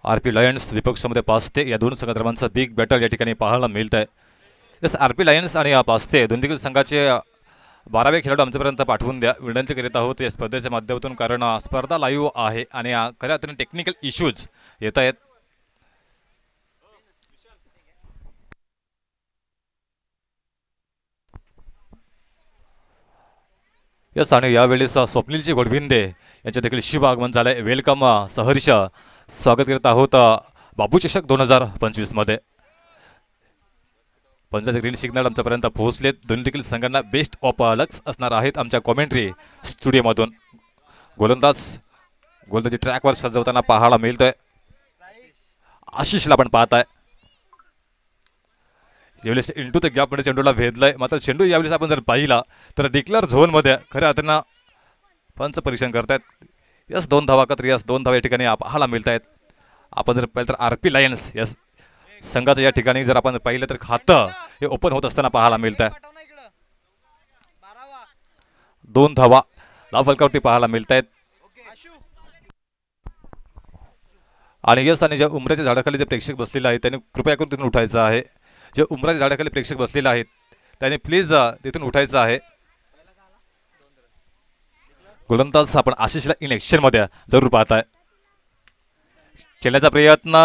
RP Lions विपक्षामध्ये पाचते या दोन संघादरम्यानचं big battle या ठिकाणी पाहायला मिळत आहे. जसं आरपी लायन्स आणि पाचते दोन देखील संघाचे 12वे खेळाडू आमच्यापर्यंत पाठवून द्या विनंती करीत आहोत या स्पर्धेच्या माध्यमातून, कारण स्पर्धा लाईव्ह आहे आणि खऱ्या अर्थाने टेक्निकल इश्यूज येत आहेत. यस आणि यावेळेस स्वप्नीलजी घोडभिंदे यांचे देखील शुभ आगमन झालंय. वेलकम सहर्ष स्वागत करत आहोत बाबू चषक 2025 मध्ये. पंजाचे ग्रीन सिग्नल आमच्यापर्यंत पोहोचलेत. दोन्ही देखील संघांना बेस्ट ऑफ लक्स असणार आहेत आमच्या कॉमेंट्री स्टुडिओमधून. गोलंदाजी ट्रॅकवर सजवताना पाहायला मिळतोय. आशिषला आपण पाहताय. यावेळेस इंटू द गॅपमध्ये चेंडूला भेदलाय, मात्र चेंडू यावेळेस आपण जर पाहिला तर डिक्लेअर झोनमध्ये खऱ्या अर्थानं पंच परीक्षण करतायत. यस 2 धावा एकत्र, यस 2 धावा या ठिकाणी पाहायला मिळत आहेत. आपण जर पाहिलं तर आरपी लायन्स यस संघाचं या ठिकाणी जर आपण पाहिलं तर खातं हे ओपन होत असताना पाहायला मिळत आहे. 2 धावा धावफलकावरती पाहायला मिळत आहेत. आणि यस आणि ज्या उमऱ्याच्या झाडाखाली जे प्रेक्षक बसलेले आहेत त्यांनी कृपया करून तिथून उठायचं आहे. जे उमराच्या झाडाखाली प्रेक्षक बसलेले आहेत त्यांनी प्लीज तिथून उठायचं आहे. गोलंदाज आपण आशिषला इन ॲक्शन मध्ये जरूर पाहताय. खेळण्याचा प्रयत्न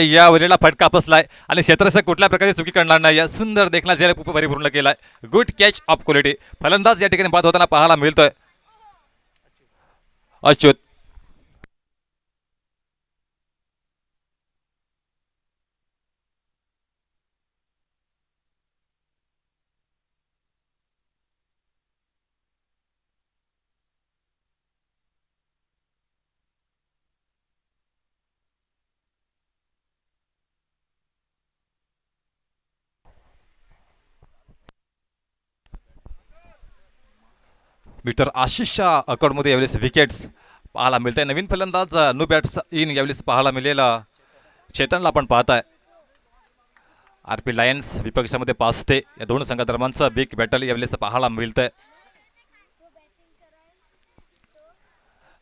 या वरीला फटका बसलाय आणि क्षेत्ररक्षक कुठल्या प्रकारची चुकी करणार नाही. या सुंदर देखना ज्याला परिपूर्ण केलाय. Good catch of quality. फलंदाज या ठिकाणी बाद होताना पाहायला मिळतोय. अच्युत मिस्टर आशिषच्या अकाउंटमध्ये यावेळेस विकेट्स पाहायला मिळत आहे. नवीन फलंदाज नो बॅट्स इन यावेळेस पाहायला मिळेला चेतनला आपण पाहताय. आरपी लायन्स विपक्षामध्ये पाचते या दोन संघादरम्यानचं बिग बॅटल यावेळेस पाहायला मिळत आहे.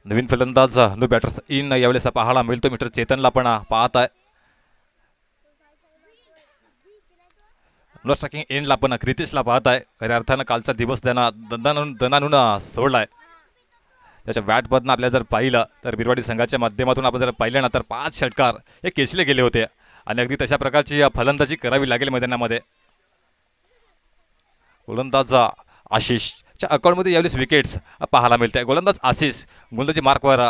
नवीन फलंदाज नो बॅटर्स इन यावेळेस पाहायला मिळतो. मिस्टर चेतनला पण पाहताय. नो स्ट्रायकिंग एंडला पण क्रितिशला पाहताय. खऱ्या अर्थानं कालचा दिवस त्यांना दणानून सोडलाय. त्याच्या बॅटमधनं आपल्याला जर पाहिलं तर बिरवाडी संघाच्या माध्यमातून आपण जर पाहिलं ना तर 5 षटकार हे केसले गेले होते आणि अगदी तशा प्रकारची फलंदाजी करावी लागेल मैदानामध्ये. गोलंदाज आशिषच्या अकाउंटमध्ये यावेळेस विकेट्स पाहायला मिळते. गोलंदाज आशिष गोलंदाजी मार्कवर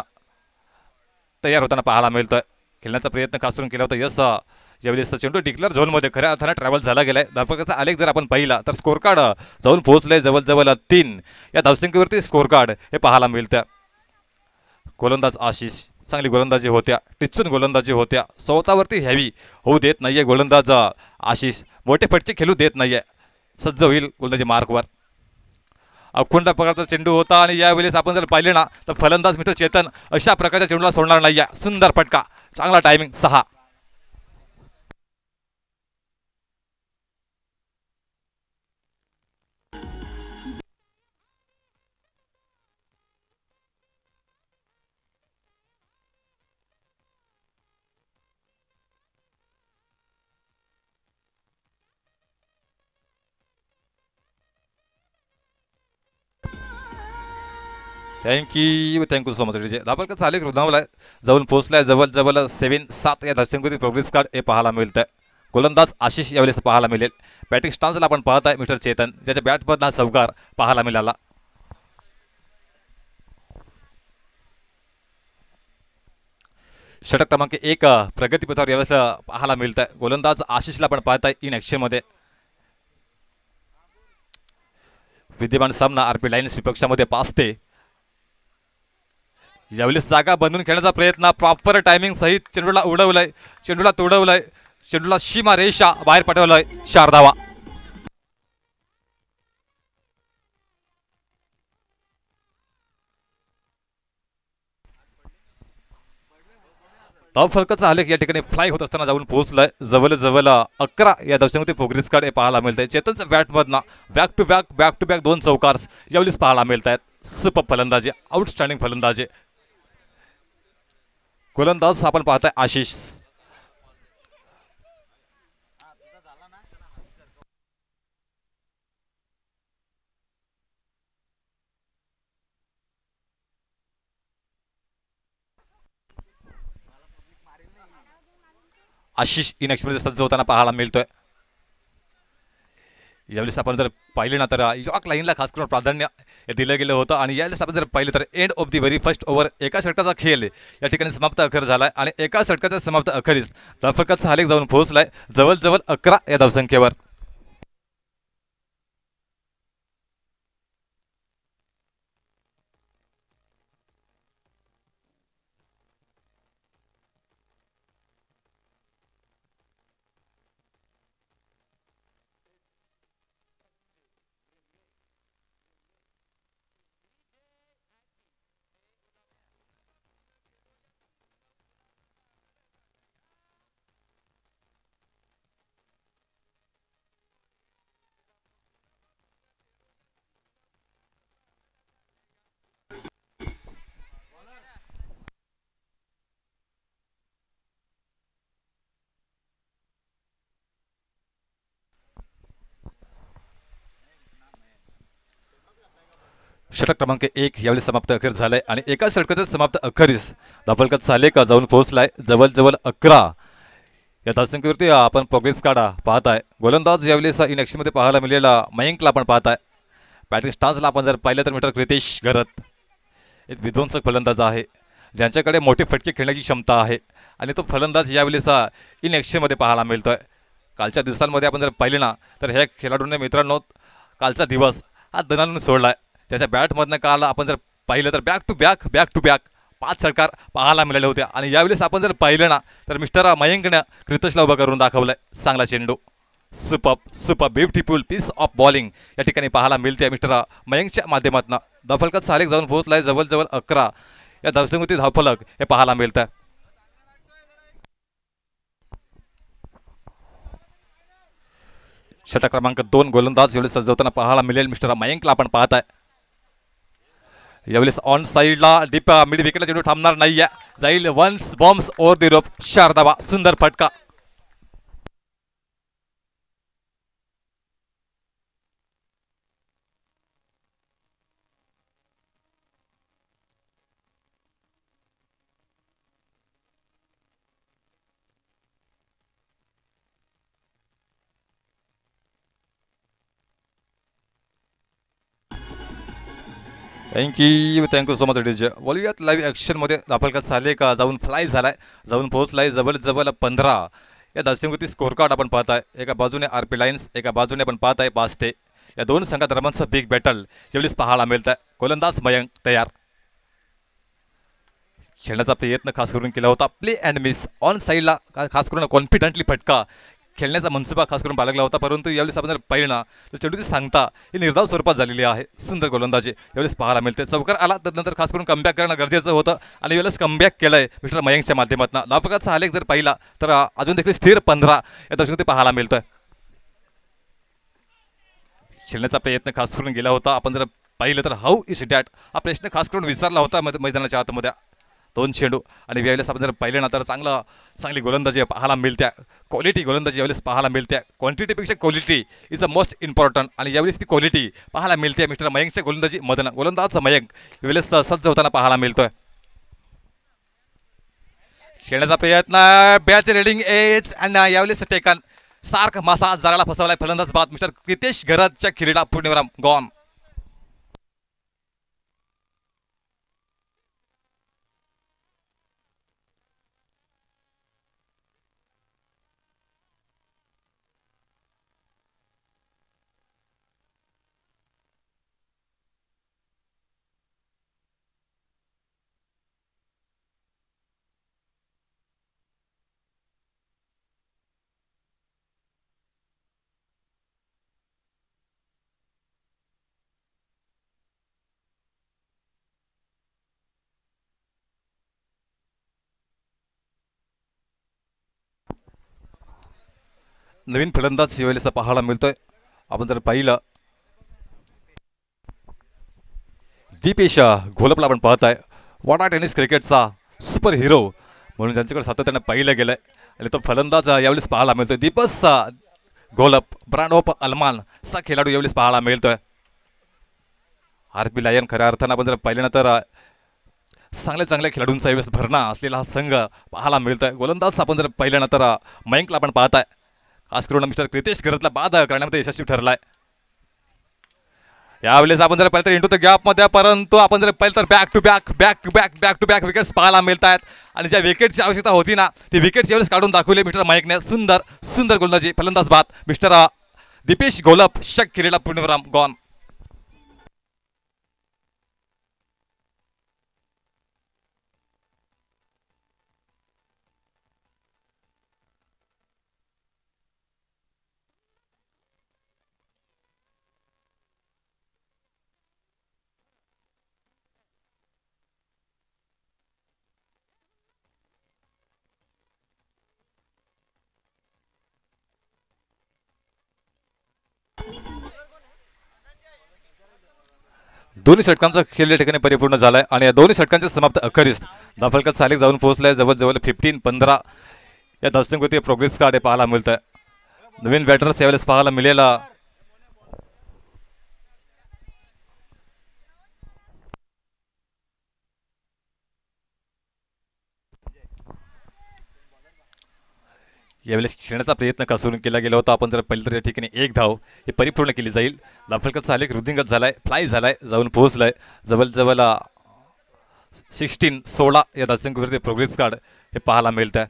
तयार होताना पाहायला मिळतोय. खेळण्याचा प्रयत्न खास करून केला होता. यस ज्यावेळेस चेंडू डिक्लेअर झोनमध्ये खऱ्या अर्थानं ट्रॅव्हल झाला गेलाय. धावफलकाचा आलेख जर आपण पाहिला तर स्कोर कार्ड जाऊन पोहोचलंय जवळजवळ 3 या धावसंख्येवरती स्कोर कार्ड हे पाहायला मिळतं. गोलंदाज आशिष चांगली गोलंदाजी होत्या, टिचून गोलंदाजी होत्या. स्वतःवरती हॅवी होऊ देत नाहीये गोलंदाज आशिष. मोठे फटके खेळू देत नाहीये. सज्ज होईल गोलंदाजी मार्कवर. अखंड प्रकारचा चेंडू होता आणि यावेळेस आपण जर पाहिले ना तर फलंदाज मिस्टर चेतन अशा प्रकारच्या चेंडूला सोडणार नाहीये. सुंदर फटका, चांगला टायमिंग. 6 thank you so much. धावफलकाचा आलेख रुंदावलाय, जाऊन पोहोचलाय जवळ 7 या धावसंख्येवरती प्रोग्रेस कार्ड हे पाहायला मिळतंय. गोलंदाज आशिष यावेळेस पाहायला मिळेल. बॅटिंग स्टान्सला आपण पाहताय मिस्टर चेतन, ज्याच्या बॅटमधला चौकार पाहायला मिळाला. षटक क्रमांक 1 प्रगतीपथावर यावेळेस पाहायला मिळतंय. गोलंदाज आशिषला आपण पाहताय इन ॲक्शन मध्ये. विद्यमान सामना आरपी लायन्स विपक्षामध्ये पाचते. यावेळेस जागा बनवून खेळण्याचा प्रयत्न, प्रॉपर टायमिंग सहित चेंडूला उडवलंय, चेंडूला तोडवलंय, चेंडूला सीमा रेषा बाहेर पाठवलंय. 4 धावा. धावफलकाचा आलेख या ठिकाणी फ्लाय होत असताना जाऊन पोहोचलाय जवळ 11 या धावसंख्येवरती प्रोग्रेस कार्ड हे पाहायला मिळतंय. चेतनच्या बॅटमधनं बॅक टू बॅक 2 चौकार्स यावेळेस पाहायला मिळत आहेत. सुपर फलंदाजी, आउटस्टँडिंग फलंदाजी. गोलंदाज आपण पाहताय आशिष, आशिष इन ॲक्शनमध्ये सज्ज होताना पाहायला मिळतोय. यावेळेस आपण जर पाहिले ना तर यॉर्क लाईनला खास करून प्राधान्य दिलं गेलं होतं आणि यावेळेस आपण जर पाहिलं तर end of the very first over एका षटकाचा खेळ या ठिकाणी समाप्त अखेर झाला आहे आणि एका षटकाच्या समाप्त अखेरीस धावफलकाचा आलेख जाऊन पोहोचलाय जवळजवळ 11 या धावसंख्येवर. षटक क्रमांक 1 यावेळी समाप्त अखेर झालाय आणि एका षटकाच्या समाप्त अखेरीस धावफलकाचा आलेख जाऊन पोहोचलाय जवळजवळ 11 या धावसंख्येवरती. आपण प्रोग्रेस कार्ड पाहताय. गोलंदाज यावेळी इन ॲक्शनमध्ये पाहायला मिळालेला मयंकला आपण पाहताय. बॅटिंग स्टान्सला आपण जर पाहिलं तर मिस्टर क्रितेश घरत एक विध्वंसक फलंदाज आहे ज्यांच्याकडे मोठे फटके खेळण्याची क्षमता आहे आणि तो फलंदाज यावेळेचा इन ॲक्शनमध्ये पाहायला मिळतोय. कालच्या दिवसांमध्ये आपण जर पाहिले ना तर ह्या खेळाडूंनी मित्रांनो कालचा दिवस हा दणानून सोडला आहे. त्याच्या बॅटमधनं काल आपण जर पाहिलं तर बॅक टू बॅक 5 षटकार पाहायला मिळाले होते आणि यावेळेस आपण जर पाहिलं ना तर मिस्टर मयंकनं क्रितेशला उभं करून दाखवलंय. चांगला चेंडू, super beautiful piece of bowling या ठिकाणी पाहायला मिळते मिस्टर मयंकच्या माध्यमातून. धावफलकाचा आलेख जाऊन पोहोचलाय जवळजवळ 11 या धावसंख्येतील धावफलक हे पाहायला मिळतं. षटक क्रमांक 2 गोलंदाज यावेळेस सजवताना पाहायला मिळेल मिस्टर मयंकला आपण पाहताय. यावेळेस ऑन साईडला डीप मिड विकेटला चेंडू थांबणार नाही आहे. जाईल वन्स बॉम्ब्स ओव्हर दी रोप. 4 धावा, सुंदर फटका. Thank you so much DJ. बोलूयात लाईव्ह ॲक्शनमध्ये धावफलकाचा आलेख जाऊन फ्लाय झालाय, जाऊन पोहोचलाय जवळजवळ 15 या धावसंख्येवरती स्कोर कार्ड आपण पाहताय. एका बाजूने RP लायन्स, एका बाजूने आपण पाहताय बास्ते. या दोन संघादरम्यानचं बिग बॅटल यावेळेस पाहायला मिळत आहे. गोलंदाज मयंक तयार. खेळण्याचा प्रयत्न खास करून केला होता. प्ले अँड मिस ऑन साईडला खास करून कॉन्फिडंटली फटका खेळण्याचा मनसुबा खास करून बाळगला होता, परंतु यावेळेस आपण जर पाहिलं ना तर चेंडूची सांगता ही निर्धाव स्वरूपात झालेली आहे. सुंदर गोलंदाजी यावेळेस पाहायला मिळते. चौकार आला त्यानंतर खास करून कमबॅक करणं गरजेचं होतं आणि यावेळेस कमबॅक केलंय मिस्टर मयंकच्या माध्यमातून. धावफलकाचा आलेख जर पाहिला तर अजून देखील स्थिर 15 या दशकात पाहायला मिळतोय. खेळण्याचा प्रयत्न खास करून गेला होता. आपण जर पाहिलं तर हाऊ इज डॅट हा प्रश्न खास करून विचारला होता मैदानाच्या आतमध्ये. 2 चेंडू आणि यावेळेस आपण जर पाहिलं ना तर चांगली गोलंदाजी पाहायला मिळते. क्वालिटी गोलंदाजी यावेळेस पाहायला मिळते. क्वांटिटीपेक्षा quality is a most important आणि यावेळेस ती क्वालिटी पाहायला मिळते मिस्टर मयंकच्या गोलंदाजी मधनं. गोलंदाज मयंक यावेळेस सज्ज होताना पाहायला मिळतोय. खेळण्याचा प्रयत्न बॅच रेडिंग एज आणि यावेळेस टेकन सार्क मासा जाळ्याला फसवलाय फलंदाज बाद मिस्टर क्रितेश घरतच्या क्रीडा पूर्णविराम गॉन. नवीन फलंदाज यावेळेस पाहायला मिळतोय. आपण जर पाहिलं दीपेश घोलपला आपण पाहताय. वाडा टेनिस क्रिकेटचा सुपर हिरो म्हणून ज्यांच्याकडे सातत्याने पाहिलं गेलंय आणि तो फलंदाज यावेळेस पाहायला मिळतोय. दीपस घोलप ब्रँड ऑफ अलमान असा खेळाडू यावेळेस पाहायला मिळतोय. RP लायन खऱ्या अर्थानं आपण जर पाहिलं ना तर चांगल्या चांगल्या खेळाडूंचा यावेळेस भरणा असलेला हा संघ पाहायला मिळतोय. गोलंदाज आपण जर पाहिल्यानंतर मयंकला आपण पाहताय, खास करून मिस्टर क्रितेश घरतला बाद करण्यामध्ये यशस्वी ठरलाय. यावेळेस आपण जर पाहिलं तर इंटू द गॅपमध्ये, परंतु आपण जर पाहिलं तर back to back back to back back to back wickets पाहायला मिळत आहेत. आणि ज्या विकेटची आवश्यकता होती ना, ती विकेट्स यावेळेस काढून दाखवली मिस्टर मयंकने. सुंदर सुंदर गोलंदाजी, फलंदाज बाद मिस्टर दीपेश घोलप. शक केलेला पूर्णविराम गॉन. दोन्ही षटकांचा खेळ या ठिकाणी परिपूर्ण झालाय आणि या दोन्ही षटकांचे समाप्त अखेरीस धाफलकात सालिक जाऊन पोहोचलाय. जवळजवळ 15-15 या धावसंख्येवरती प्रोग्रेस कार्ड पाहायला मिळत आहे. नवीन बॅटर्स यावेळेस पाहायला मिळेल. यावेळेस खेळण्याचा प्रयत्न कसून केला गेला होता. आपण जर पहिलं तर या ठिकाणी एक धाव ही परिपूर्ण केली जाईल. धाफलकात सालिक वृद्धिंगत झालाय, फ्लाय झालाय, जाऊन पोहोचलाय. जवळजवळ 16 या धावसंख्येवरती प्रोग्रेस कार्ड हे पाहायला मिळत आहे.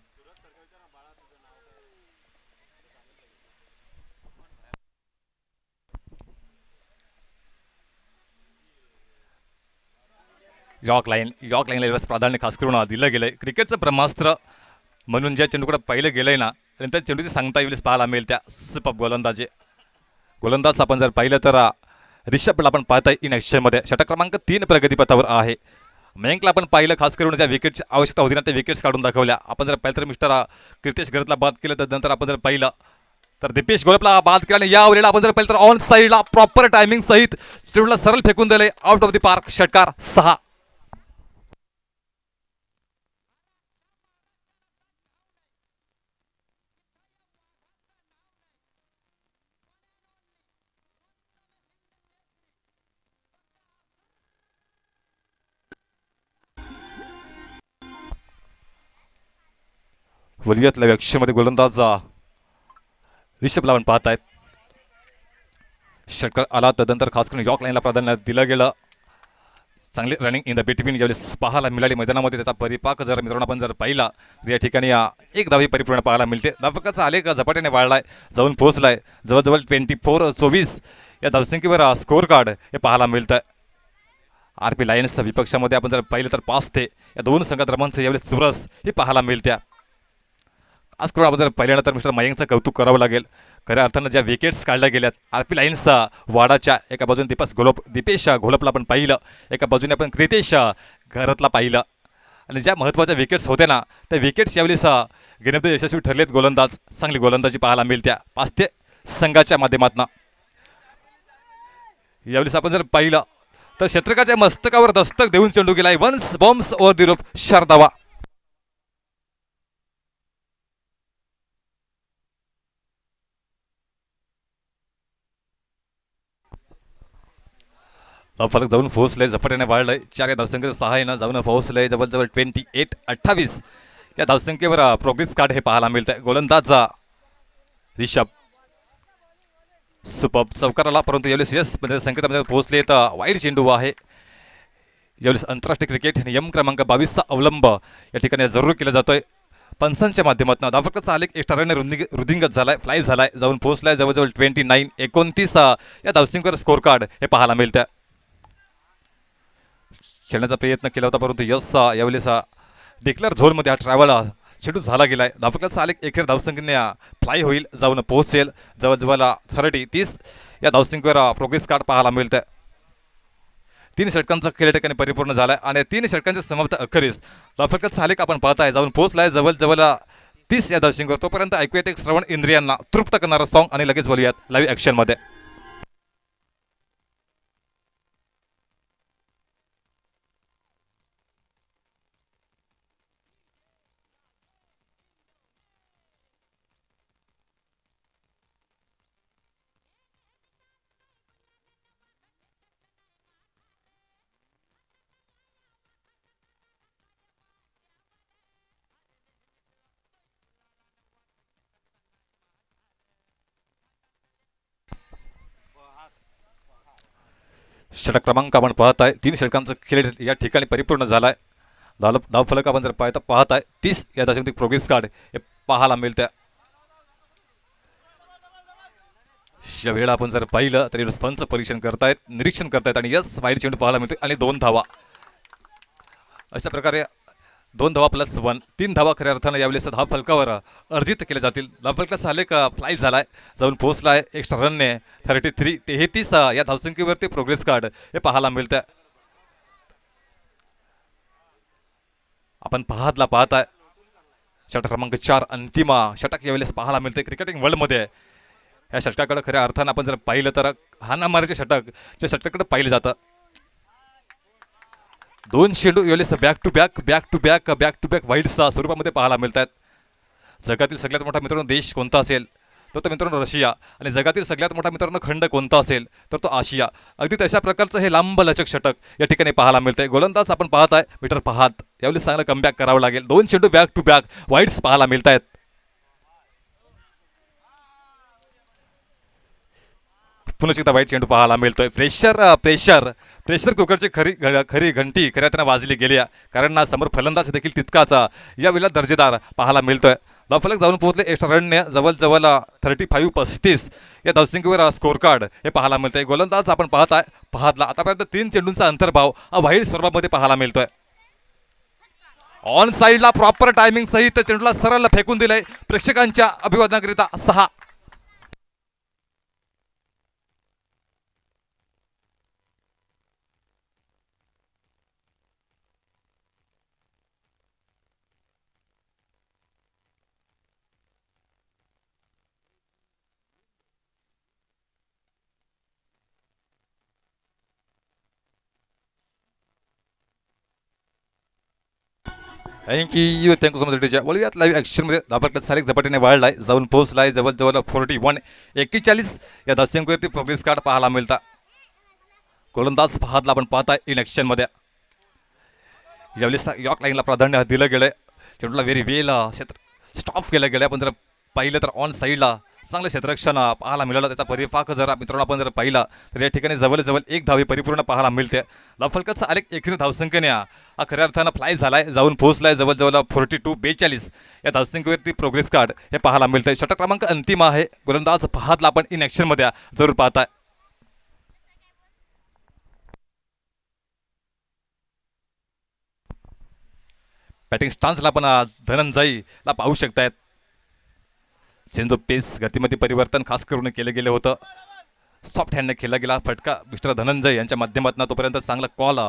यॉर्क लाईनला यावेळेस प्राधान्य खास करून दिलं गेलंय. क्रिकेटचं ब्रह्मास्त्र म्हणून ज्या चेंडूकडे पहिलं गेलंय ना, त्या चेंडूची सांगता यावेळेस पाहायला मिळेल. त्या सुपर गोलंदाज आपण जर पाहिलं तर रिषभला आपण पाहताय इन ॲक्शनमध्ये षटक क्रमांक 3 प्रगतीपथावर आहे. मयंकला आपण पाहिलं, खास करून ज्या विकेटची आवश्यकता होती ना, त्या विकेट्स काढून दाखवल्या. आपण जर पाहिलं तर मिस्टर क्रितेश घरतला बाद केलं, त्यानंतर आपण जर पाहिलं तर दीपेश गोलपला बाद केला. आणि या वेळेला आपण जर पाहिलं तर ऑन साईडला प्रॉपर टायमिंग सहित चेंडूला सरळ फेकून दिले आउट ऑफ द पार्क. षटकार 6. वलियातल्या अक्षरमध्ये गोलंदाज रिषभला आपण पाहतायत. षटकार आला त्यानंतर खास करून यॉर्क लाईनला प्राधान्य दिलं गेलं. चांगली रनिंग इन द बिटवीन ज्यावेळेस पाहायला मिळाली मैदानामध्ये. त्याचा परिपाक जर मित्रांनो आपण जर पाहिला तर या ठिकाणी एक धावी परिपूर्ण पाहायला मिळते. धावफलकाचा आलेख झपाट्याने वाढलाय, जाऊन पोहोचलाय. जवळजवळ 24-24 या धावसंख्येवर स्कोअर कार्ड हे पाहायला मिळतं. RP लायन्सच्या विपक्षामध्ये आपण जर पाहिलं तर 5 ते या दोन संघादरम्यानचं यावेळेस चुरस ही पाहायला मिळत्या. आज करून आपण जर पहिल्यांदा तर मिस्टर मयंकचं कौतुक करावं लागेल. खऱ्या अर्थानं ज्या विकेट्स काढल्या गेल्यात RP लायन्सचा वाडाच्या एका बाजूने दीपेश घोलपला आपण पाहिलं, एका बाजूने आपण क्रितेश घरातला पाहिलं. आणि ज्या महत्त्वाच्या विकेट्स होत्या ना, त्या विकेट्स यावेळेस घेण्यामध्ये यशस्वी ठरलेत. गोलंदाज चांगली गोलंदाजी पाहायला मिळत्या पाचते संघाच्या माध्यमातून. यावेळेस आपण जर पाहिलं तर क्षेत्रकाच्या मस्तकावर दस्तक देऊन चेंडू गेलाय. वन्स बॉम्ब्स ओव्हर द रूप, शारदावा. फलक जाऊन पोहोचलंय, झपाट्याने वाढलंय. 4 या धावसंख्येच्या सहाय्यानं जाऊन पोहोचलंय. जवळजवळ 28-28 या धावसंख्येवर प्रोग्रेस कार्ड हे पाहायला मिळतंय. गोलंदाज रिषभ सुपर चौकाराला, परंतु यावेळेस यस संकेतामध्ये पोहोचले तर वाईट चेंडू आहे. यावेळेस आंतरराष्ट्रीय क्रिकेट नियम क्रमांक 22चा अवलंब या ठिकाणी जरूर केला जातोय पंचांच्या माध्यमातून. धावफलकाचा आलेख एक्स्ट्राने वृद्धिंगत झालाय, फ्लाय झालाय, जाऊन पोहोचलाय. जवळजवळ 29-29 या धावसंख्येवर स्कोअर कार्ड हे पाहायला मिळतं. खेळण्याचा प्रयत्न केला होता, परंतु यस यावेळेस डिक्लेअर झोनमध्ये हा ट्रॅव्हल चेंडू झाला गेलाय. धावफलकाचा आलेख एखेर धावसंख्येने फ्लाय होईल, जाऊन पोहोचेल. जवळजवळ 30 या धावसंख्येवर प्रोग्रेस कार्ड पाहायला मिळतं. 3 षटकांचा खेळ ठिकाणी परिपूर्ण झालाय आणि 3 षटकांच्या समाप्त अखेरीस धावफलकाचा आलेख आपण पाहताय जाऊन पोहोचलाय जवळजवळ 30 या धावसंख्येवर. तोपर्यंत ऐकूयात एक श्रवण इंद्रियांना तृप्त करणारं सॉंग आणि लगेच बोलूयात लाईव्ह ॲक्शनमध्ये. षटक क्रमांक आपण पाहत आहे 3 षटकांचा खेळ या ठिकाणी परिपूर्ण झाला आहे. धावफलक आपण जर पाहत आहे 30 या दशकातील प्रोग्रेस कार्ड हे पाहायला मिळतं. या वेळेला आपण जर पाहिलं तर फनचं परीक्षण करतायत, निरीक्षण करतायत आणि यस वाईट चेंडू पाहायला मिळतो आणि 2 धावा. अशा प्रकारे 2 धावा प्लस 1 3 धावा खऱ्या अर्थानं यावेळेस धाव फलकावर अर्जित केले जातील. धावफलकाचा आलेख फ्लाय झालाय, जाऊन पोहोचलाय एक्स्ट्रा रनने 33 या धावसंख्येवरती प्रोग्रेस कार्ड हे पाहायला मिळतं. आपण पाहताय षटक क्रमांक 4 अंतिम षटक यावेळेस पाहायला मिळते क्रिकेटिंग वर्ल्डमध्ये. या षटकाकडे खऱ्या अर्थानं आपण जर पाहिलं तर हाणामारीचे षटक त्या षटकाकडे पाहिलं जातं. 2 चेंडू यावेळेस बॅक टू बॅक वाईड्सच्या स्वरूपामध्ये पाहायला मिळतात. जगातील सगळ्यात मोठा मित्रांनो देश कोणता असेल तर मित्रांनो रशिया, आणि जगातील सगळ्यात मोठा मित्रांनो खंड कोणता असेल तर तो आशिया. अगदी तशा प्रकारचं हे लांब लचक षटक या ठिकाणी पाहायला मिळतंय. गोलंदाज आपण पाहताय मीटर पाहत यावेळेस चांगलं कमबॅक करावं लागेल. 2 चेंडू बॅक टू बॅक वाईड्स पाहायला मिळत आहेत. पुन्हा एकदा वाईट चेंडू पाहायला मिळतोय. प्रेशर कुकरची खरी घंटी खऱ्या त्यांना वाजली गेली, कारण समोर फलंदाज देखील तितकाच या वेळेला दर्जेदार पाहायला मिळतोय. धावफलक जाऊन पोहोचले एक्स्ट्रा रनने जवळ 35 या धावसंख्येवर स्कोर कार्ड हे पाहायला मिळतंय. गोलंदाज आपण पाहतला आतापर्यंत 3 चेंडूंचा अंतर्भाव वाईट स्वरूपामध्ये पाहायला मिळतोय. ऑन साईडला प्रॉपर टायमिंग सहित चेंडूला सरळ फेकून दिलंय. प्रेक्षकांच्या अभिवादनाकरिता 6. थँक्यू सो मच टीच्या वळूयात लाईव्ह ॲक्शनमध्ये. धावफलक सारेक झपाट्याने वाढलाय, जाऊन पोहोचलाय जवळ 41 या धावसंख्येवरती प्रोग्रेस कार्ड पाहायला मिळता. गोलंदाज आपण पाहताय इन ॲक्शनमध्ये. यावेळेस यॉर्क लाईनला प्राधान्य दिलं गेलंय. चेंडूला व्हेरी वेल स्टॉप केलं गेलं. आपण जर पाहिलं तर ऑन साईडला चांगलं क्षेत्ररक्षण पाहायला मिळालं. त्याचा परिपाक जर मित्रांनो आपण जर पाहिला तर या ठिकाणी जवळ 1 धावी परिपूर्ण पाहायला मिळते. धावफलकाचा आलेख एकरी धावसंख्येने हा खऱ्या अर्थानं फ्लाय झालाय, जाऊन पोहोचलाय जवळ 42 या धावसंख्येवरती प्रोग्रेस कार्ड हे पाहायला मिळतंय. षटक क्रमांक अंतिम आहे. गोलंदाज पाहतला आपण इन ॲक्शनमध्ये जरूर पाहताय. बॅटिंग स्टान्सला आपण धनंजयला पाहू शकतायत. चेंज ऑफ पेस गतीमध्ये परिवर्तन खास करून केलं गेलं होतं. सॉफ्ट हँडने खेळला गेला फटका मिस्टर धनंजय यांच्या माध्यमातून. तोपर्यंत चांगला कॉल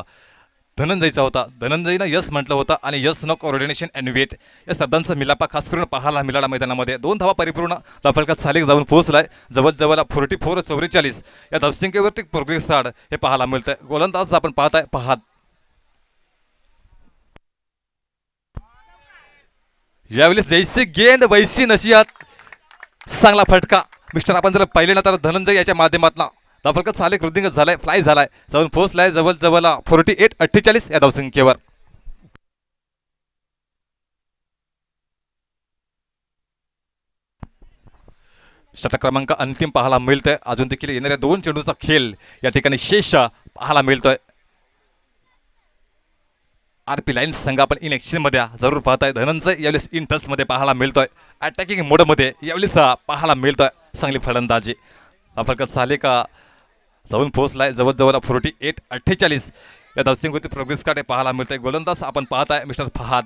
धनंजयचा होता. धनंजयनं यस म्हटलं होतं आणि yes no coordination and wait या शब्दांचा मिलापा खास करून पाहायला मिळाला मैदानामध्ये. 2 धावा परिपूर्ण. धावफलकात सालेक जाऊन पोहोचलाय जवळ 44 या धावसंख्येवरती प्रोग्रेस कार्ड हे पाहायला मिळतंय. गोलंदाज आपण पाहत यावेळेस जैसे गेंद वैसी नशियात. चांगला फटका मिस्टर आपण जर पाहिले ना तर धनंजय याच्या माध्यमातून धावफलकात सालेक वृद्धिंगत झालाय, फ्लाय झालाय, जाऊन पोहोचलाय जवळ 48 या धावसंख्येवर. षटक क्रमांक अंतिम पाहायला मिळतोय. अजून देखील येणाऱ्या 2 चेंडूचा खेळ या ठिकाणी शेष पाहायला मिळतोय. RP लाईन्स संघ आपण इन ॲक्शनमध्ये जरूर पाहताय. धनंजय यावेळेस इन टचमध्ये पाहायला मिळतोय. अटॅकिंग मोडमध्ये यावेळेस पाहायला मिळतोय. चांगली फलंदाजी. धावफलकात सालेक जाऊन पोहोचलाय जवळ 48 या धावसंख्येवरती प्रोग्रेस कार्ड पाहायला मिळतंय. गोलंदाज आपण पाहताय मिस्टर फहाद.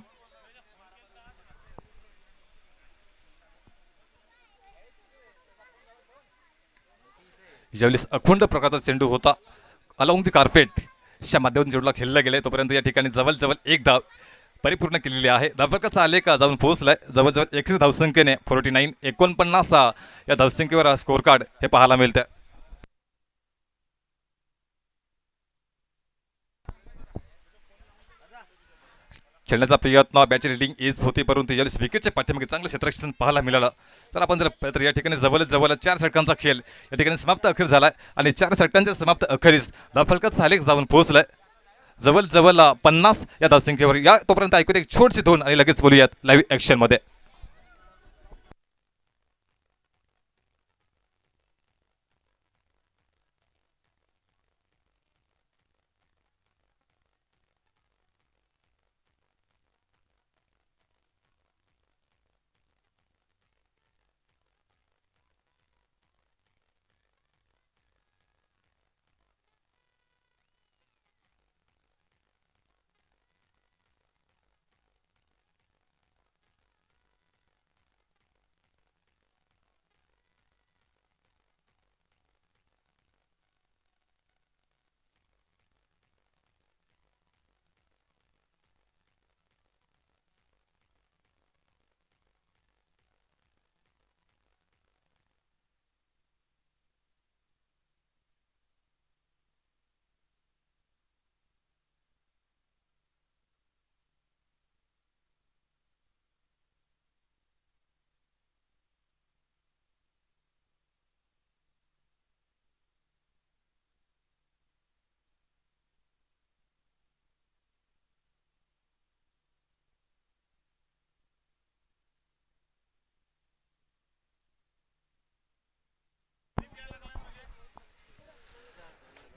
ज्यावेळेस अखंड प्रकारचा चेंडू होता अलॉंग दी कार्पेट च्या माध्यमातून चेंडूला खेळलं गेले, तोपर्यंत या ठिकाणी जवळ 1 धाव परिपूर्ण केलेली आहे. धावफलकाचा आलेख जाऊन पोहोचलाय जवळ 1 धावसंख्येने 49 या धावसंख्येवर स्कोर कार्ड हे पाहायला मिळतं. खेळण्याचा प्रयत्न बॅटची रिडिंग एज होती, परंतु यावेळेस विकेटच्या पाठीमागे चांगलं क्षेत्ररक्षण पाहायला मिळालं. तर आपण जर या ठिकाणी जवळ 4 षटकांचा खेळ या ठिकाणी समाप्त अखेर झालाय आणि 4 षटकांच्या समाप्त अखेरीस धावफलकात सालेक जाऊन पोहोचलाय जवळ 50 या धावसंख्येवर. या तोपर्यंत ऐकूया एक छोटीशी धून आणि लगेच बोलूयात लाईव्ह ॲक्शनमध्ये.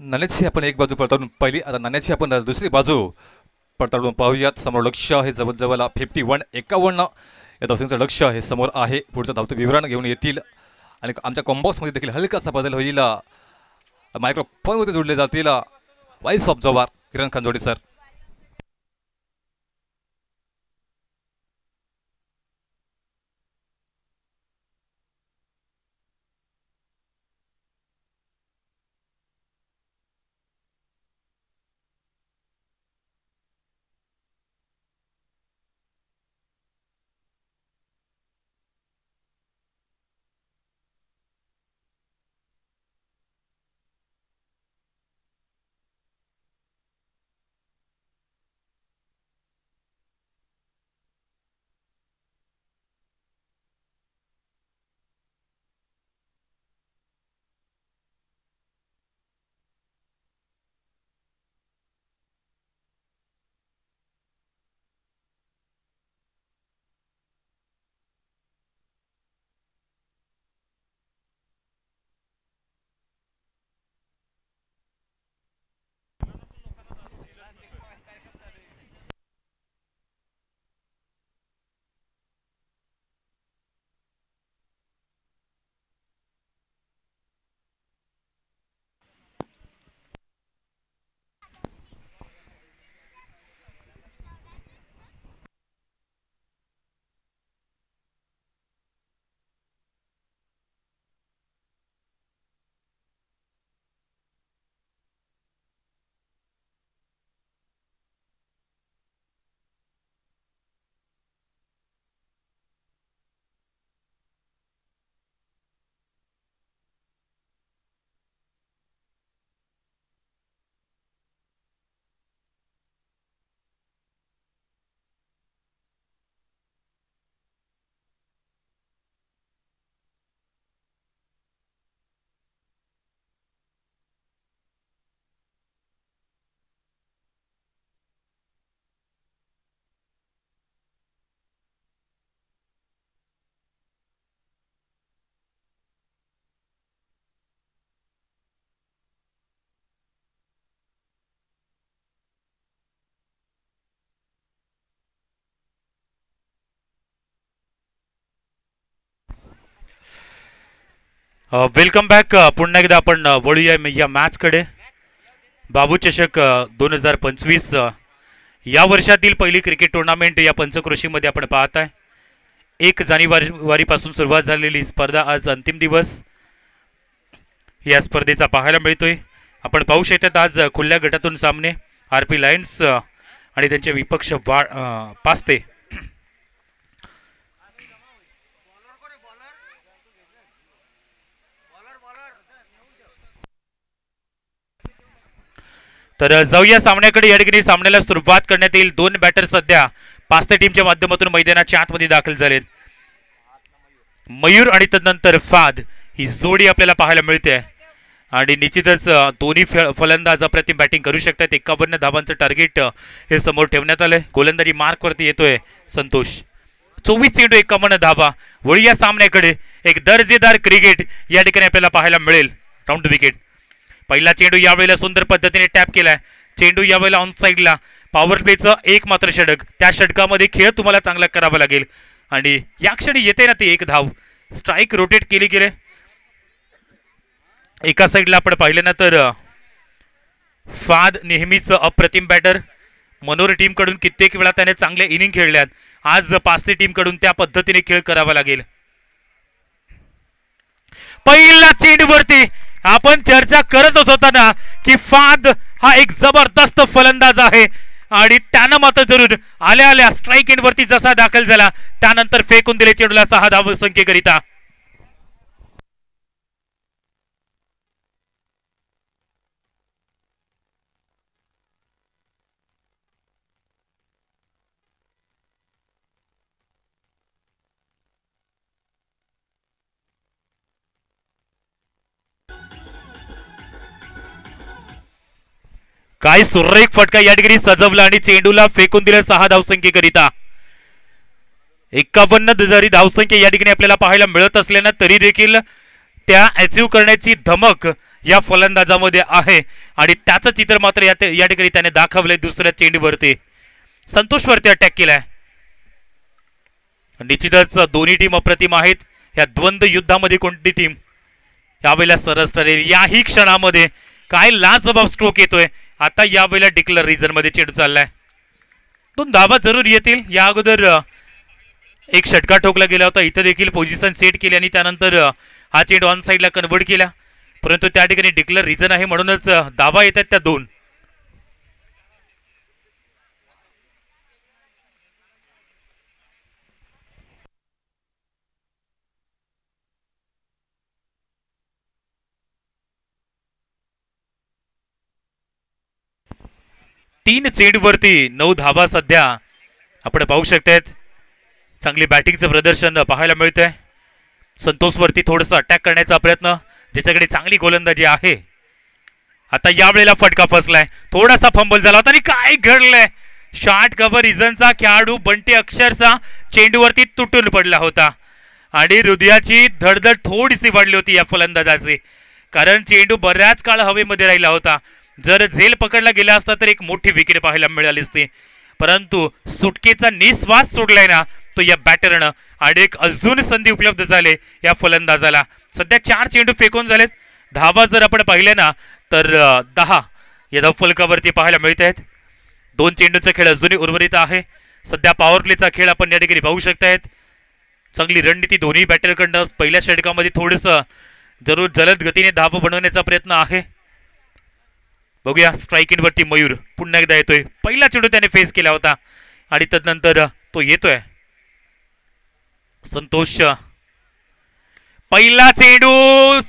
नाण्याची आपण एक बाजू पडताळून पहिली, आता नाण्याची आपण दुसरी बाजू पडताळून पाहूयात. समोर लक्ष आहे जवळजवळ 51 या धावसंख्येचं लक्ष आहे समोर आहे. पुढचं धावतं विवरण घेऊन येतील आणि आमच्या कॉम्बॉक्समध्ये देखील हलकासा बदल होईल. मायक्रोफोनमध्ये जोडले जातील वाईस ऑफ जवार किरण खानजोडे सर. Welcome back. पुन्हा एकदा आपण वळूया या मॅचकडे. बाबू चषक 2025 या वर्षातील पहिली क्रिकेट टुर्नामेंट या पंचक्रोशीमध्ये आपण पाहत आहे. 1 जानेवारीपासून सुरुवात झालेली स्पर्धा आज अंतिम दिवस या स्पर्धेचा पाहायला मिळतोय. आपण पाहू शकतात आज खुल्या गटातून सामने RP लायन्स आणि त्यांचे विपक्ष पास्ते. तर जाऊया सामन्याकडे. या ठिकाणी सामन्याला सुरुवात करण्यात येईल. 2 बॅटर सध्या पास्ते टीमच्या माध्यमातून मैदानाच्या आतमध्ये दाखल झालेत. मयूर आणि तदनंतर फाद ही जोडी आपल्याला पाहायला मिळते आणि निश्चितच दोन्ही फलंदाज अप्रतिम बॅटिंग करू शकतात. 51 धावांचं टार्गेट हे समोर ठेवण्यात आलंय. गोलंदाजी मार्कवरती येतोय संतोष. 24 चेंडू 51 धावा. वळूया सामन्याकडे. एक दर्जेदार क्रिकेट या ठिकाणी आपल्याला पाहायला मिळेल. Round wicket. पहिला चेंडू यावेळेला सुंदर पद्धतीने टॅप केलाय. चेंडू यावेळेला ऑन साईडला. पॉवर प्लेचं एक मात्र षटक. त्या षटकामध्ये खेळ तुम्हाला चांगला करावा लागेल आणि या क्षणी येते ना ती 1 धाव. स्ट्राईक रोटेट केली गेले. एका साईडला आपण पाहिलं ना तर फाद नेहमीच अप्रतिम बॅटर. मनोर टीम कडून कित्येक वेळा त्याने चांगले इनिंग खेळल्यात. आज पास्ते टीम कडून त्या पद्धतीने खेळ करावा लागेल. पहिला चेंडूवरती आपण चर्चा करतच होता की फाद हा एक जबरदस्त फलंदाज आहे आणि त्यानं मात्र जरूर आल्या आल्या स्ट्राईक एंड वरती जसा दाखल झाला त्यानंतर फेकून दिले चेंडूला 6 धाव संख्येकरिता. काय सुरेख फटका या ठिकाणी सजवला आणि चेंडूला फेकून दिलं 6 धावसंख्येकरिता. 51 जरी धावसंख्या या ठिकाणी आपल्याला पाहायला मिळत असल्यानं तरी देखील त्या अचीव करण्याची धमक या फलंदाजामध्ये आहे आणि त्याचं चित्र मात्र या ठिकाणी त्याने दाखवलंय दुसऱ्या चेंडूवरती. संतोषवरती अटॅक केलाय. निश्चितच दोन्ही टीम अप्रतिम आहेत. या द्वंद्व युद्धामध्ये कोणती टीम यावेळेला सरस ठरेल याही क्षणामध्ये. काय लाजबाब स्ट्रोक येतोय आता यावेळेला डिक्लर रिजन मध्ये चेंडू चाललाय. 2 धावा जरूर येतील. या अगोदर एक षटका ठोकला गेला होता. इथं देखील पोझिशन सेट केली आणि त्यानंतर हा चेंडू ऑन साईडला कन्व्हर्ट केला, परंतु त्या ठिकाणी डिक्लर रिजन आहे म्हणूनच धावा येतात त्या 2. तीन चेंडूवरती 9 धावा सध्या आपण पाहू शकतायत. चांगली बॅटिंगचं प्रदर्शन पाहायला मिळतंय. संतोषवरती थोडंसं अटॅक करण्याचा प्रयत्न, ज्याच्याकडे चांगली गोलंदाजी आहे. आता यावेळेला फटका फसलाय, थोडासा फंबल झाला होता आणि काय घडलंय. शॉर्ट कव्हर रिझनचा खेळाडू बंटी अक्षरशः चेंडूवरती तुटून पडला होता आणि हृदयाची धडधड थोडीशी वाढली होती या फलंदाजाची, कारण चेंडू बऱ्याच काळ हवेमध्ये राहिला होता. जर झेल पकडला गेला असता तर एक मोठी विकेट पाहायला मिळाली असती, परंतु सुटकेचा निश्वास सोडलाय ना तो या बॅटरनं आणि एक अजून संधी उपलब्ध झाले या फलंदाजाला. सध्या 4 चेंडू फेकून झालेत. धावा जर आपण पाहिले ना तर 10 या फलकावरती पाहायला मिळत आहेत. 2 चेंडूचा खेळ अजूनही उर्वरित आहे. सध्या पॉवर प्लेचा खेळ आपण या ठिकाणी पाहू शकतायत. चांगली रणनीती दोन्ही बॅटरकडनं. पहिल्या षटकामध्ये थोडंसं जरूर जलद गतीने धावा बनवण्याचा प्रयत्न आहे. बघूया स्ट्राईक इन वरती मयूर पुन्हा एकदा येतोय. पहिला चेंडू त्याने फेस केला होता आणि तदनंतर तो येतोय. संतोष पहिला चेंडू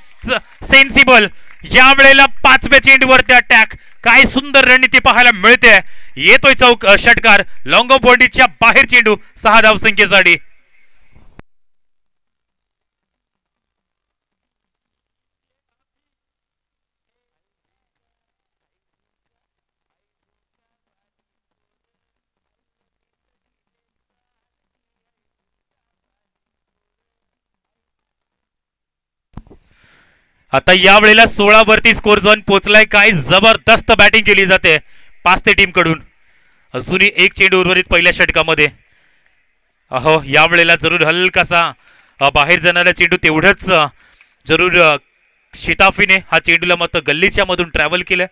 सेन्सिबल. यावेळेला 5व्या चेंडूवरती अटॅक. काय सुंदर रणनीती पाहायला मिळते. येतोय षटकार. लॉंग ऑफ बॉडीच्या बाहेर चेंडू 6 धावसंख्येसाठी. आता यावेळेला 16 वरती स्कोर झोन पोहोचलाय. काय जबरदस्त बॅटिंग केली जाते 5 ते टीम कडून. अजूनही एक चेंडू उर्वरित पहिल्या षटकामध्ये. अहो यावेळेला जरूर हलकासा बाहेर जाणारा चेंडू तेवढंच जरूर शिताफीने हा चेंडूला मत गल्लीच्या मधून ट्रॅव्हल केलं.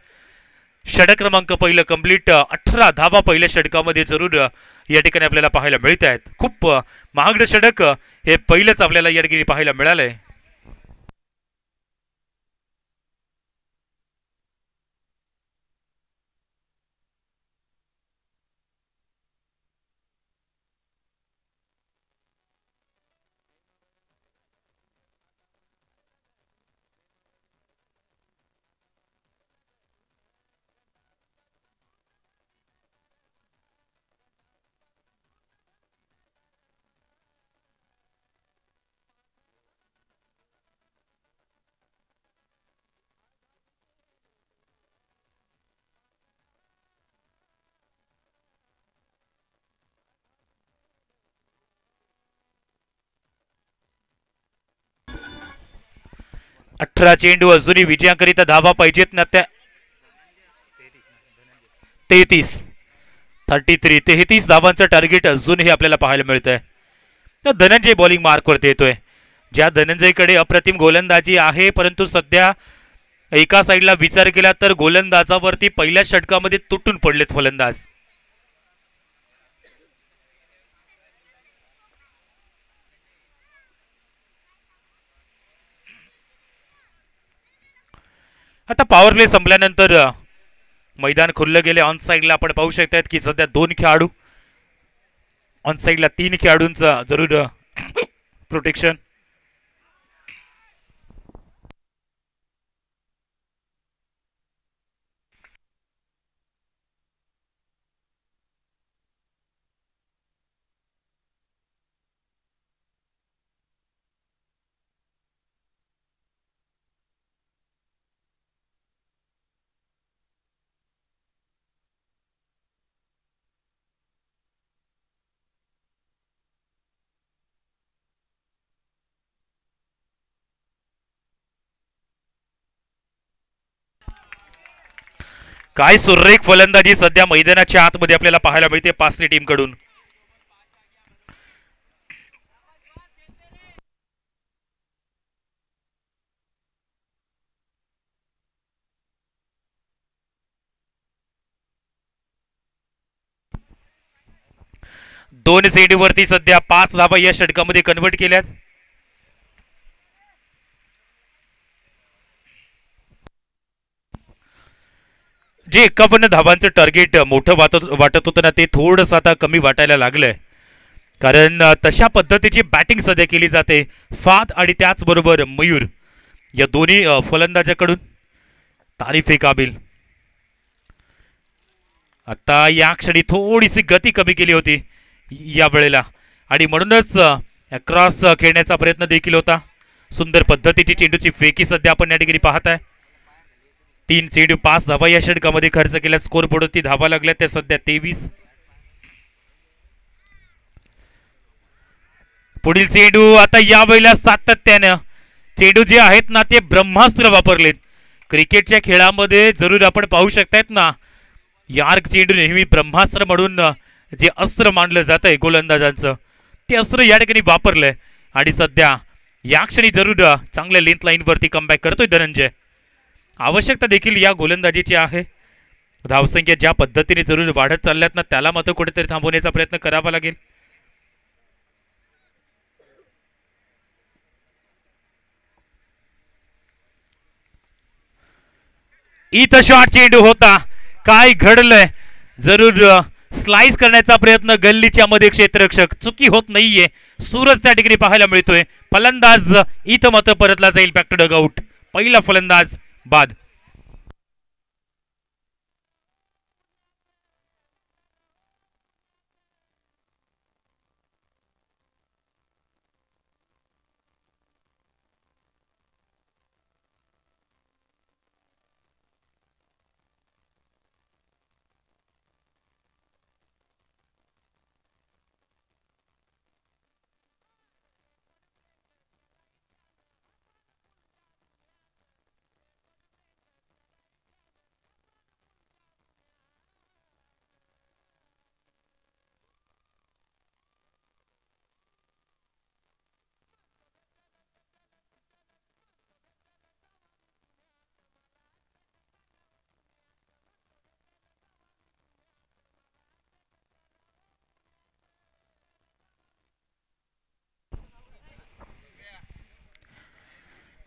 षटक क्रमांक पहिलं कंप्लीट. 18 धावा पहिल्या षटकामध्ये जरूर या ठिकाणी आपल्याला पाहायला मिळत आहेत. खूप महागडं षटक हे पहिलंच आपल्याला या ठिकाणी पाहायला मिळालंय. अठरा चेंडू अजूनही विजयाकरिता धावा पाहिजेत ना त्या 33 धावांचं टार्गेट अजूनही आपल्याला पाहायला मिळत आहे. तर धनंजय बॉलिंग मार्कवरती येतोय. ज्या धनंजयकडे अप्रतिम गोलंदाजी आहे, परंतु सध्या एका साईडला विचार केला तर गोलंदाजावरती पहिल्या षटकामध्ये तुटून पडलेत फलंदाज. आता पॉवर प्ले संपल्यानंतर मैदान खुललं गेले. ऑन साईडला आपण पाहू शकतात की सध्या 2 खेळाडू, ऑन साईडला 3 खेळाडूंचा जरूर प्रोटेक्शन. काय सुरेख फलंदाजी सध्या मैदानाच्या आतमध्ये आपल्याला पाहायला मिळते पास्ते टीम कडून. दोन चेंडूवरती सध्या 5 धावा या षटकामध्ये कन्वर्ट केल्यात. जे 51 धावांचं टार्गेट मोठं वाटत होतं ना, ते थोडंसं आता कमी वाटायला लागलंय. कारण तशा पद्धतीची बॅटिंग सध्या केली जाते फाद आणि त्याचबरोबर मयूर या दोन्ही फलंदाजाकडून. तारीफ आहे काबिल. आता या क्षणी थोडीशी गती कमी केली होती या वेळेला आणि म्हणूनच क्रॉस खेळण्याचा प्रयत्न देखील होता. सुंदर पद्धतीची चेंडूची फेकी सध्या आपण या ठिकाणी पाहताय. 3 चेंडू 5 धावा या षटकामध्ये खर्च केल्या. स्कोर बोर्डवरती धावा लागल्या त्या सध्या 23. पुढील चेंडू आता या वेळेला सातत्यानं चेंडू जे आहेत ना ते ब्रह्मास्त्र वापरलेत. क्रिकेटच्या खेळामध्ये जरूर आपण पाहू शकतायत ना, यार्क चेंडू नेहमी ब्रह्मास्त्र म्हणून जे अस्त्र मानलं जात आहे गोलंदाजांचं, ते अस्त्र या ठिकाणी वापरलंय आणि सध्या या क्षणी जरूर चांगल्या लेंथ लाईनवरती कमबॅक करतोय धनंजय. आवश्यकता देखील या गोलंदाजीची आहे. धावसंख्या ज्या पद्धतीने जरूर वाढत चालल्यात ना, त्याला मात्र कुठेतरी थांबवण्याचा प्रयत्न करावा लागेल. इथं शॉट चेंडू होता. काय घडलंय? जरूर स्लाइस करण्याचा प्रयत्न गल्लीच्या मध्ये क्षेत्ररक्षक, चुकी होत नाहीये. सूरज त्या ठिकाणी पाहायला मिळतोय. फलंदाज इथं मात्र परतला जाईल बॅक टू डगआउट. पहिला फलंदाज बाद.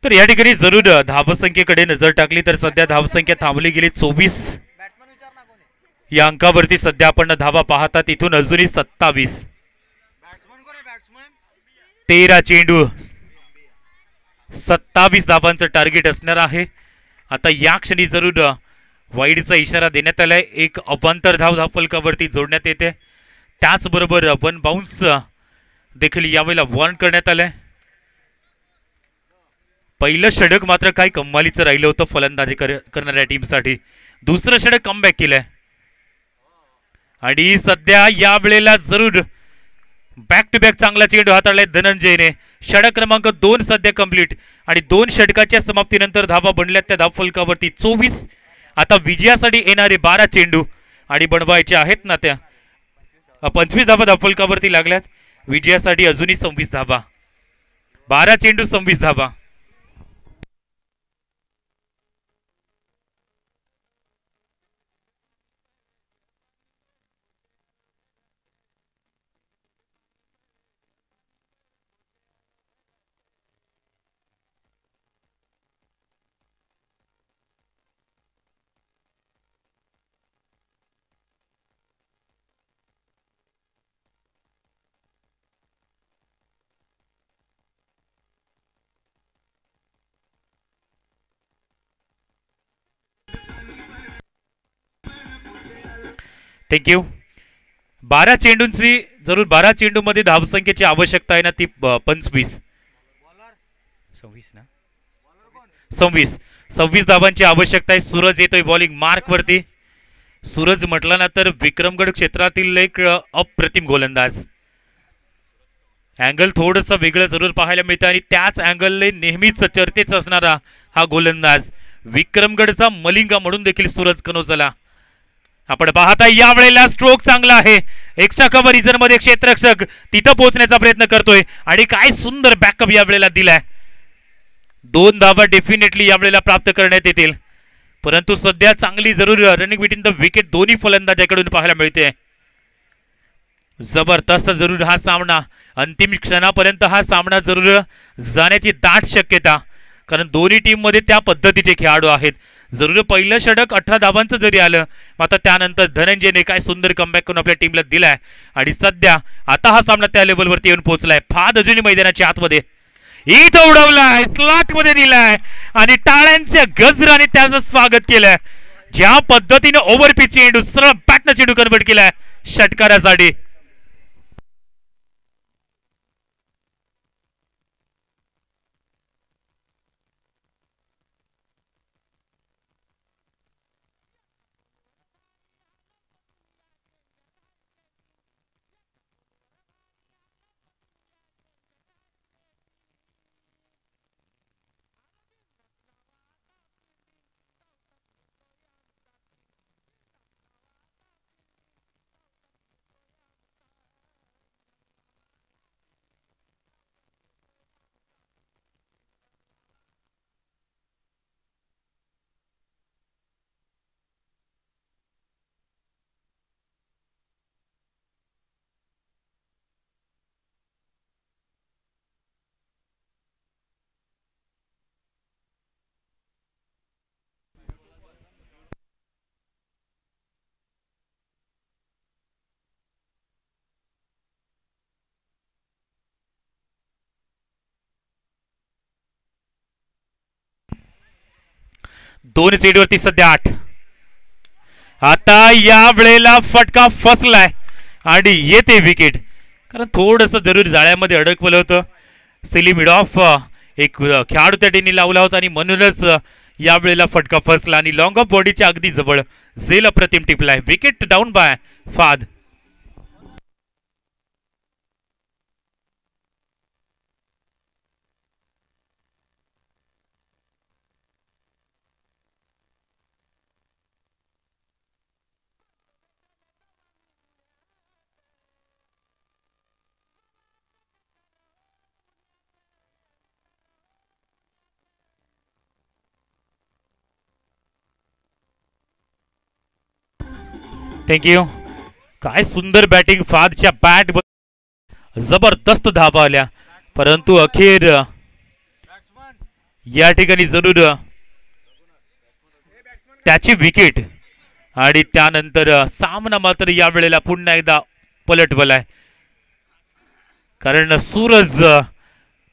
तर या ठिकाणी जरूर धावसंख्येकडे नजर टाकली तर सध्या धावसंख्या थांबली गेली 24 या अंकावरती. सध्या आपण धावा पाहता तिथून अजूनही 27. 13 चेंडू 27 धावांचं टार्गेट असणार आहे. आता या क्षणी जरूर वाईडचा इशारा देण्यात आलाय. एक अवांतर धाव फलकावरती जोडण्यात येते. त्याचबरोबर वन बाउन्स देखील यावेळेला वॉर्न करण्यात आलाय. पहिलं षटक मात्र काय कमालीचं राहिलं होतं फलंदाजी करणाऱ्या टीमसाठी. दुसरं षटक कमबॅक केलंय आणि सध्या या वेळेला जरूर बॅक टू बॅक चांगला चेंडू हाताळलाय धनंजयने. षटक क्रमांक 2 सध्या कंप्लीट आणि 2 षटकाच्या समाप्तीनंतर धावा बनल्यात त्या धावफलकावरती 24. आता विजयासाठी येणारे 12 चेंडू आणि बनवायचे आहेत ना त्या 25 धावा धावफलकावरती लागल्यात. विजयासाठी अजूनही 26 धावा. 12 चेंडू 26 धावा. थँक्यू. 12 चेंडूंची जरूर 12 चेंडूमध्ये धावसंख्येची आवश्यकता आहे ना ती 25 26 धावांची आवश्यकता आहे. सूरज येतोय बॉलिंग मार्क वरती. सूरज म्हटलं ना तर विक्रमगड क्षेत्रातील एक अप्रतिम गोलंदाज. अँगल थोडंसं वेगळं जरूर पाहायला मिळतं आणि त्याच अँगलने नेहमीच चर्चेच असणारा हा गोलंदाज विक्रमगडचा मलिंगा म्हणून देखील सूरज कनोजला आपण पाहता. यावेळेला स्ट्रोक चांगला आहे. एक्स्ट्रा कव्हर रिझन मध्ये क्षेत्ररक्षक तिथं पोहोचण्याचा प्रयत्न करतोय आणि काय सुंदर बॅकअप यावेळेला दिलाय. 2 धावा डेफिनेटली यावेळेला प्राप्त करण्यात येतील, परंतु सध्या चांगली जरूर रनिंग बिटवीन द विकेट दोन्ही फलंदाजाकडून पाहायला मिळते. जबरदस्त जरूर हा सामना अंतिम क्षणापर्यंत हा सामना जरूर जाण्याची दाट शक्यता, कारण दोन्ही टीम मध्ये त्या पद्धतीचे खेळाडू आहेत. जरूर पहिलं षटक 18 धावांचं जरी आलं, मात्र त्यानंतर धनंजयने काय सुंदर कमबॅक करून आपल्या टीमला दिलाय आणि सध्या आता हा सामना त्या लेवलवरती येऊन पोहोचलाय. फाद अजूनही मैदानाच्या आतमध्ये इथं उडवलाय, स्लॉट मध्ये दिलाय आणि टाळ्यांच्या गजराने त्याचं स्वागत केलंय. ज्या पद्धतीने ओव्हर पिच चेंडू सरळ बॅटनं चेंडू कन्वर्ट केलाय षटकारासाठी. दोन चेंडूवरती सध्या 8. आता या वेळेला फटका फसलाय आणि येते विकेट, कारण थोडस जरूर जाळ्यामध्ये अडकवलं होतं. सिली मिड ऑफ एक खेळाडू त्या टीमने लावला होता आणि म्हणूनच या वेळेला फटका फसला आणि लॉंग ऑफ बॉडीच्या अगदी जवळ झेल अप्रतिम टिपलाय. विकेट डाऊन बाय फाद. थँक्यू. काय सुंदर बॅटिंग फादच्या बॅट, जबरदस्त धावा आल्या, परंतु अखेर या ठिकाणी जरूर त्याची विकेट आणि त्यानंतर सामना मात्र या वेळेला पुन्हा एकदा पलटवलाय, कारण सूरज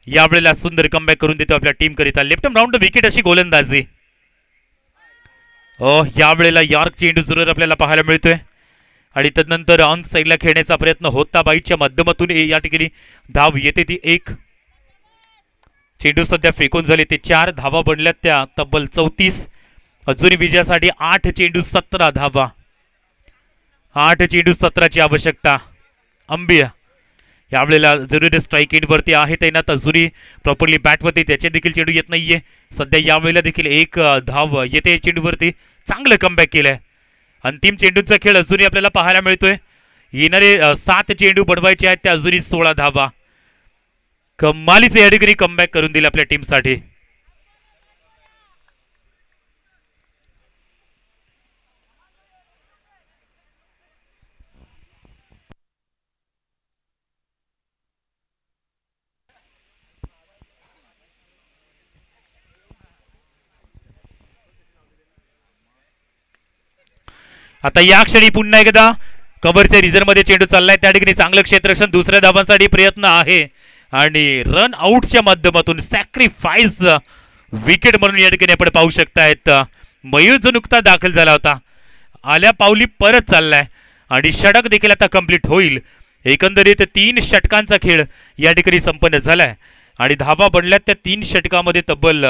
या वेळेला सुंदर कमबॅक करून देतो आपल्या टीम करिता. लेफ्ट राऊंड विकेट अशी गोलंदाजी. या वेळेला यॉर्क चेंडू जरूर आपल्याला पाहायला मिळतोय आणि तदनंतर ऑन साईडला खेळण्याचा प्रयत्न होता बाईच्या माध्यमातून या ठिकाणी धाव येते ती 1. चेंडू सध्या फेकून झाले ते 4 धावा बनल्यात त्या तब्बल 34. अजूनही विजयासाठी 8 चेंडू 17 धावा. 8 चेंडू 17ची आवश्यकता. अंबिया यावेळेला जरूर स्ट्राईक एंड वरती आहे तैनात, अजूनही प्रॉपरली बॅटवरती त्याचे देखील चेंडू येत नाहीये. सध्या यावेळेला देखील 1 धाव येते चेंडूवरती. चांगलं कमबॅक केलंय. अंतिम चेंडूचा खेळ अजूनही आपल्याला पाहायला मिळतोय. येणारे 7 चेंडू बनवायचे आहेत, त्या अजूनही 16 धावा. कमालीचे या ठिकाणी कमबॅक करून दिले आपल्या टीमसाठी. आता या क्षणी पुन्हा एकदा कव्हरच्या रिझन मध्ये चेंडू चाललाय, त्या ठिकाणी चांगलं क्षेत्ररक्षण, दुसऱ्या धावांसाठी प्रयत्न आहे आणि रन आउटच्या माध्यमातून सॅक्रिफाईस विकेट म्हणून या ठिकाणी आपण पाहू शकतायत. मयूर जो नुकता दाखल झाला होता आल्या पावली परत चाललाय आणि षटक देखील आता कंप्लीट होईल. एकंदरीत 3 षटकांचा खेळ या ठिकाणी संपन्न झालाय आणि धावा बनल्यात त्या 3 षटकामध्ये तब्बल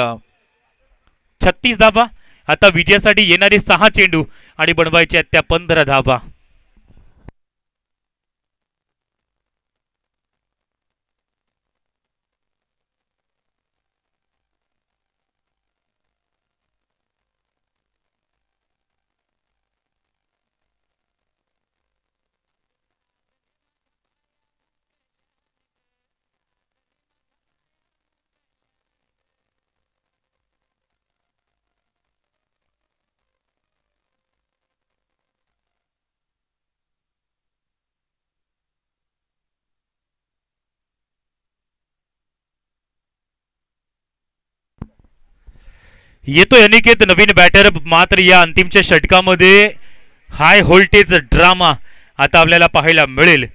36 धावा. आता विजयासाठी येणारे 6 चेंडू आणि बनवायचे आहेत त्या 15 धावा. येतोय अनिकेत नवीन बॅटर. मात्र या अंतिमच्या षटकामध्ये हाय व्होल्टेज ड्रामा आता आपल्याला पाहायला मिळेल.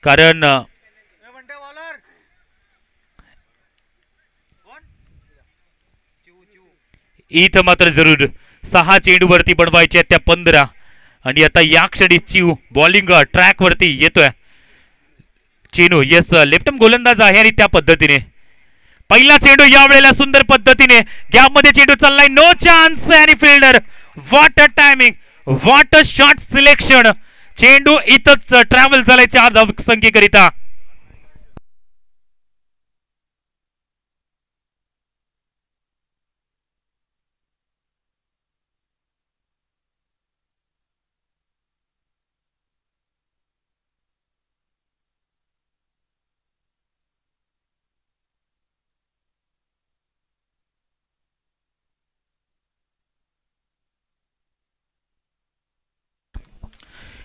कारण इथं मात्र जरूर 6 चेंडूवरती बनवायचे त्या 15. आणि आता या क्षणी चिव बॉलिंग ट्रॅक वरती येतोय. चेंडू येस लेफ्टम गोलंदाज आहे आणि त्या पद्धतीने पहिला चेंडू यावेळेला सुंदर पद्धतीने गॅप मध्ये चेंडू चाललाय. नो चान्स आणि fielder. What a timing, what a shot selection. चेंडू इथंच ट्रॅव्हल झालाय 4 धावसंख्येकरिता.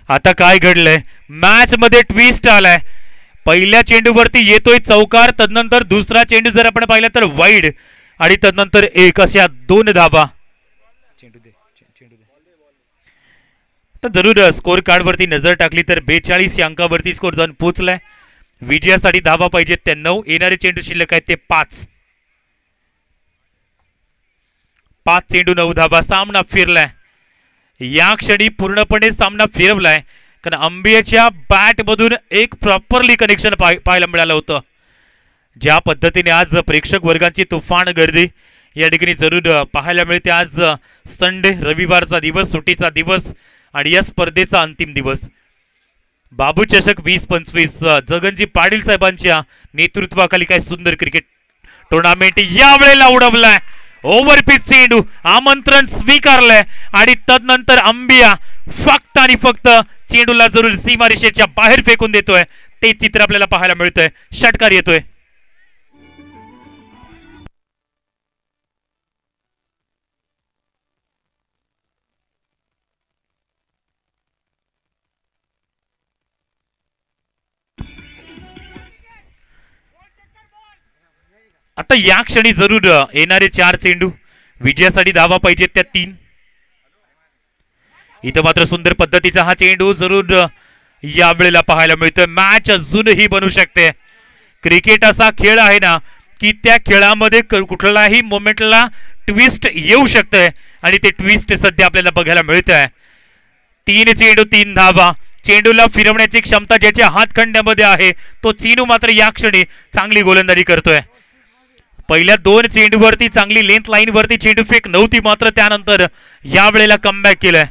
आता काय घडलंय, मॅच मध्ये ट्विस्ट आलाय. पहिल्या चेंडूवरती येतोय चौकार, तदनंतर दुसरा चेंडू जर आपण पाहिला तर वाईड आणि तदनंतर एक अशा 2 धाबा. तर जरूर स्कोर कार्ड वरती नजर टाकली तर 42 या अंकावरती स्कोर जाऊन पोहोचलाय. विजयासाठी धाबा पाहिजेत त्या 9, येणारे चेंडू शिल्लक आहेत ते 5. 5 चेंडू 9 धाबा. सामना फिरलाय या क्षणी, पूर्णपणे सामना फिरवलाय. कारण अंबियाच्या बॅट मधून एक प्रॉपरली कनेक्शन पाहायला मिळालं होतं. ज्या पद्धतीने आज प्रेक्षक वर्गाची तुफान गर्दी या ठिकाणी जरूर पाहायला मिळते. आज संडे, रविवारचा दिवस, सुट्टीचा दिवस आणि या स्पर्धेचा अंतिम दिवस. बाबू चषक 2025 जगनजी पाटील साहेबांच्या नेतृत्वाखाली काय सुंदर क्रिकेट टुर्नामेंट यावेळेला उडवलाय. ओव्हरपिच चेंडू आमंत्रण स्वीकारलंय आणि तदनंतर अंबिया फक्त आणि फक्त चेंडूला जरूर सीमारेषेच्या बाहेर फेकून देतोय. ते चित्र आपल्याला पाहायला मिळतंय. षटकार येतोय. आता या क्षणी जरूर येणारे 4 चेंडू विजयासाठी धावा पाहिजेत त्या 3. इथं मात्र सुंदर पद्धतीचा हा चेंडू जरूर यावेळेला पाहायला मिळतोय. मॅच अजूनही बनू शकते. क्रिकेट असा खेळ आहे ना की त्या खेळामध्ये कुठलाही मोमेंटला ट्विस्ट येऊ शकतंय आणि ते ट्विस्ट सध्या आपल्याला बघायला मिळतंय. 3 चेंडू 3 धावा. चेंडूला फिरवण्याची क्षमता ज्याच्या हातखंड्यामध्ये आहे तो चीनू मात्र या क्षणी चांगली गोलंदाजी करतोय. पहिल्या 2 चेंडूवरती चांगली लेंथ लाईन वरती चेंडू फेक नव्हती, मात्र त्यानंतर यावेळेला कमबॅक केलंय.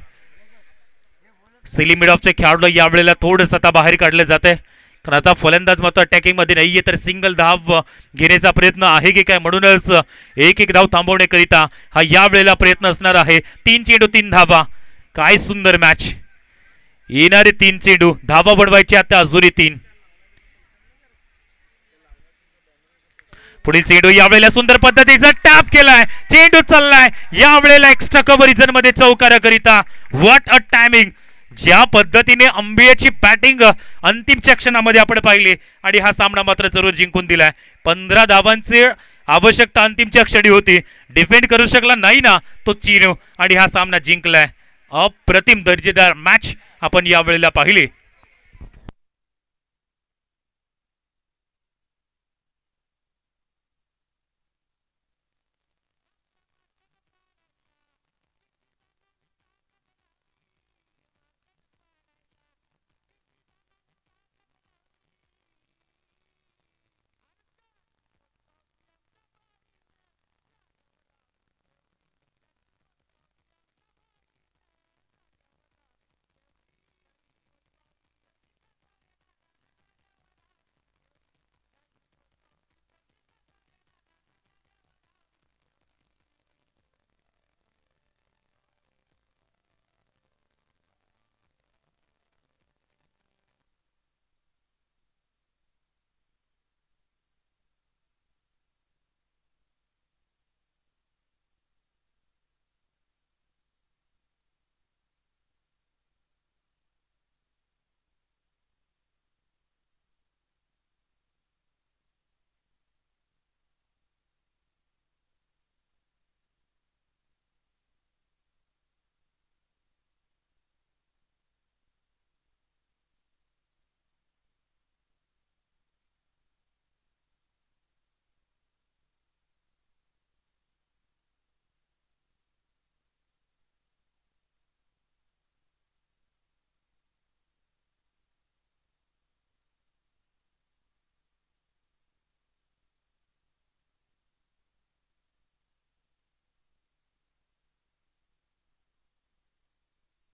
सिली मिड ऑफचे खेळाडू यावेळेला थोडंसं आता बाहेर काढलं जात आहे. कारण आता फलंदाज मात्र अटॅकिंग मध्ये नाहीये, तर सिंगल धाव घेण्याचा प्रयत्न आहे की काय, म्हणूनच एक धाव थांबवण्याकरिता हा यावेळेला प्रयत्न असणार आहे. 3 चेंडू 3 धावा. काय सुंदर मॅच. येणारे 3 चेंडू धावा बनवायचे आता अजूनही 3. पुढील चेंडू यावेळेला सुंदर पद्धतीचा टॅप केलाय. चेंडू चाललाय यावेळेला एक्स्ट्रा कव्हरेजन मध्ये चौकाराकरिता. What a timing. ज्या पद्धतीने अंबियाची बॅटिंग अंतिमच्या क्षणामध्ये आपण पाहिली आणि हा सामना मात्र जरूर जिंकून दिलाय. 15 धावांची आवश्यकता अंतिमच्या क्षणी होती. डिफेंड करू शकला नाही ना तो चीनू आणि हा सामना जिंकलाय. अप्रतिम दर्जेदार मॅच आपण यावेळेला पाहिली.